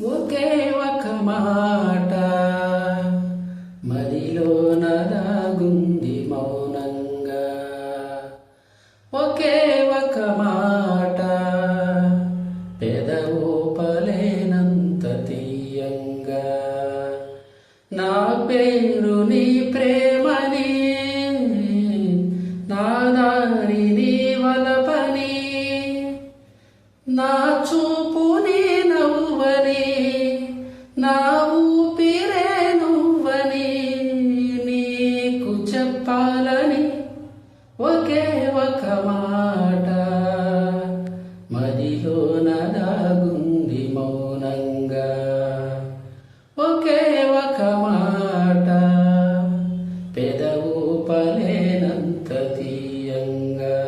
ఒకే ఒక మాట మదిలోన దాగుంది మౌనంగా. ఒకే ఒక మాట పెదవూపలేనంత తీయంగా. నా పేరు నీ ప్రేమని, నా దారి నీ వలపని, నా చూపు నీ నవ్వని, నా ఊపిరే నువ్వని నీకు చెప్పాలని ఒకే ఒక మాట మదిలోన దాగుంది మౌనంగా. ఒకే ఒక మాట పెదవూపలేనంత తీయంగా.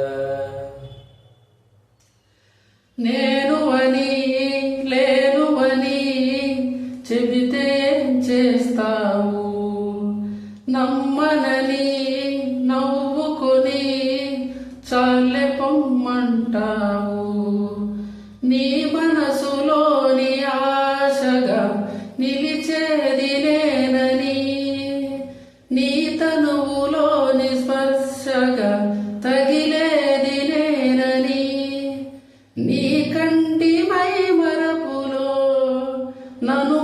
నేను అని లేను అని చెబితే చేస్తావు, నమ్మనని నవ్వుకొని చాలే పొమ్మంటావు. నీ మనసులోని ఆశగా నిలిచేది నేనని, నీ తనువులోని స్పర్శగా తగిలేది నేనని, నీ కంటి మై మరపులో నన్ను